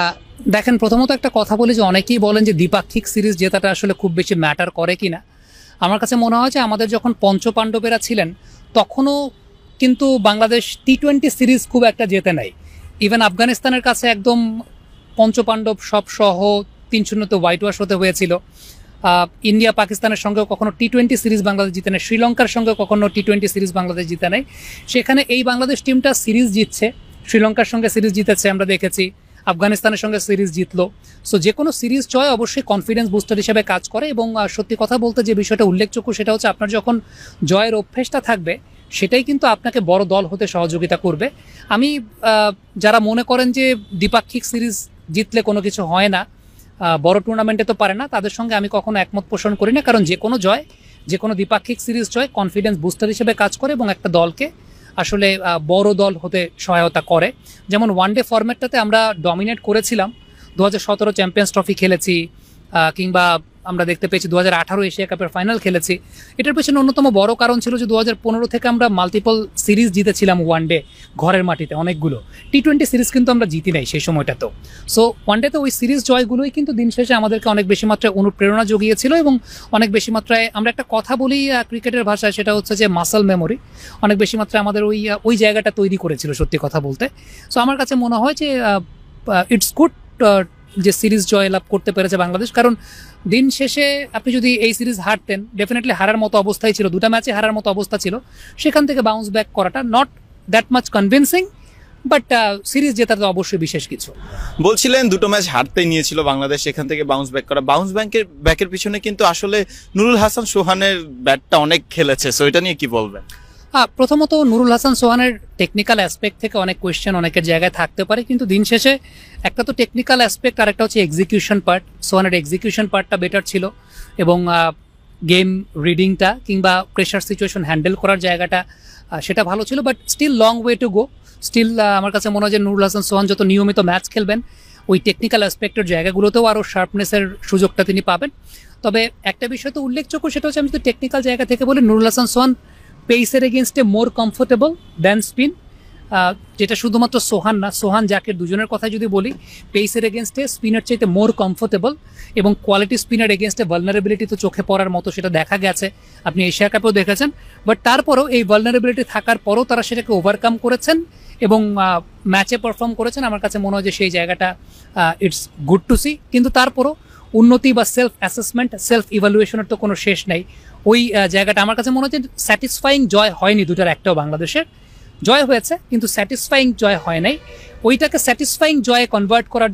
আহ, দেখেন, প্রথমত একটা কথা বলি যে অনেকেই বলেন যে দ্বিপাক্ষিক সিরিজ জেতাটা আসলে খুব বেশি ম্যাটার করে কিনা। আমার কাছে মনে হয় যে আমাদের যখন পঞ্চপাণ্ডবেরা ছিলেন তখনও কিন্তু বাংলাদেশ টি-20 সিরিজ খুব একটা জেতে নাই। ইভেন আফগানিস্তানের কাছে একদম পঞ্চপাণ্ডব সব সহ 3-0 হোয়াইট ওয়াশ হতে হয়েছিল। ইন্ডিয়া পাকিস্তানের সঙ্গেও কখনো টি-20 সিরিজ বাংলাদেশ জিতে নেয়, শ্রীলঙ্কার সঙ্গে কখনো টি-20 সিরিজ বাংলাদেশ জিতে নেয়। সেখানে এই বাংলাদেশ টিমটা সিরিজ জিতছে, শ্রীলঙ্কার সঙ্গে সিরিজ জিতেছে আমরা দেখেছি, আফগানিস্তানের সঙ্গে সিরিজ জিতলো। সো যে কোনো সিরিজ জয় অবশ্যই কনফিডেন্স বুস্টার হিসেবে কাজ করে। এবং সত্যি কথা বলতে যে বিষয়টা উল্লেখযোগ্য সেটা হচ্ছে আপনার যখন জয়ের অভ্যেসটা থাকবে সেটাই কিন্তু আপনাকে বড় দল হতে সহযোগিতা করবে। আমি যারা মনে করেন যে দ্বিপাক্ষিক সিরিজ জিতলে কোনো কিছু হয় না, বড় টুর্নামেন্টে তো পারে না, তাদের সঙ্গে আমি কখনো একমত পোষণ করি না। কারণ যে কোনো জয়, যে কোনো দ্বিপাক্ষিক সিরিজ জয় কনফিডেন্স বুস্টার হিসেবে কাজ করে এবং একটা দলকে আসলে বড় দল হতে সহায়তা করে। যেমন ওয়ানডে ফরম্যাটটাতে আমরা ডমিনেট করেছিলাম, 2017 চ্যাম্পিয়ন্স ট্রফি খেলেছি, কিংবা আমরা দেখতে পেয়েছি 2018 এশিয়া কাপের ফাইনাল খেলেছি। এটার পেছনে অন্যতম বড় কারণ ছিল যে 2015 থেকে আমরা মাল্টিপল সিরিজ জিতেছিলাম ওয়ানডে ঘরের মাটিতে অনেকগুলো। টি-20 সিরিজ কিন্তু আমরা জিতি নাই সেই সময়টাতেও। সো ওয়ানডেতে ওই সিরিজ জয়গুলোই কিন্তু দিন শেষে আমাদেরকে অনেক বেশি মাত্রায় অনুপ্রেরণা জুগিয়েছিল এবং অনেক বেশি মাত্রায় আমরা একটা কথা বলি ক্রিকেটের ভাষায়, সেটা হচ্ছে যে মাসল মেমোরি, অনেক বেশি মাত্রায় আমাদের ওই জায়গাটা তৈরি করেছিল সত্যি কথা বলতে। সো আমার কাছে মনে হয় যে ইটস গুড যে সিরিজ জয় লাভ করতে পেরেছে বাংলাদেশ। কারণ দিন শেষে আপনি যদি এই সিরিজ হারতেন, ডেফিনেটলি হারার মতো অবস্থায় ছিল, দুটা ম্যাচে হারার মতো অবস্থা ছিল, সেখান থেকে বাউন্স ব্যাক করাটা not that much convincing, but series জেতা তো অবশ্যই বিশেষ কিছু। বলছিলেন দুটো ম্যাচ হারতেই নিয়েছিল বাংলাদেশ, সেখান থেকে বাউন্স ব্যাক করা। বাউন্স ব্যাকের পিছনে কিন্তু আসলে নুরুল হাসান সোহানের ব্যাটটা অনেক খেলেছে, সো এটা নিয়ে কি বলবেন? প্রথমত নুরুল হাসান সোহানের টেকনিক্যাল অ্যাসপেক্ট থেকে অনেক কোয়েশ্চেন অনেকের জায়গায় থাকতে পারে, কিন্তু দিন শেষে একটা তো টেকনিক্যাল অ্যাসপেক্ট আর একটা হচ্ছে এক্সিকিউশন পার্ট। সোহানের এক্সিকিউশন পার্টটা বেটার ছিল এবং গেম রিডিংটা কিংবা প্রেশার সিচুয়েশন হ্যান্ডেল করার জায়গাটা সেটা ভালো ছিল। But still long way to go. Still আমার কাছে মনে হয় যে নুরুল হাসান সোহান যত নিয়মিত ম্যাচ খেলবেন ওই টেকনিক্যাল অ্যাসপেক্টের জায়গাগুলোতেও আরও শার্পনেসের সুযোগটা তিনি পাবেন। তবে একটা বিষয় তো উল্লেখযোগ্য, সেটা হচ্ছে আমি যদি টেকনিক্যাল জায়গা থেকে বলি, নুরুল হাসান সোহান পেসের এগেনস্টে মোর কমফোর্টেবল দেন স্পিন। যেটা শুধুমাত্র সোহান না, সোহান জাকির দুজনের কথা যদি বলি, পেসের এগেনস্টে স্পিনার চাইতে মোর কমফোর্টেবল এবং কোয়ালিটি স্পিনার এগেনস্টে ভালনারেবিলিটি তো চোখে পড়ার মতো, সেটা দেখা গেছে, আপনি এশিয়া কাপেও দেখেছেন। বাট তারপরেও এই ভালনারেবিলিটি থাকার পরও তারা সেটাকে ওভারকাম করেছেন এবং ম্যাচে পারফর্ম করেছেন। আমার কাছে মনে হয় যে সেই জায়গাটা ইটস গুড টু সি। কিন্তু তারপরও উন্নতি বা সেলফ অ্যাসেসমেন্ট, সেলফ ইভ্যালুয়েশনের তো কোনো শেষ নেই। ওই জায়গাটা আমার কাছে মনে হচ্ছে স্যাটিসফাইং জয় হয়নি দুটার একটাও। বাংলাদেশের জয় হয়েছে কিন্তু স্যাটিসফাইং জয় হয় নাই। ওইটাকে স্যাটিসফাইং জয়ে কনভার্ট করার জন্য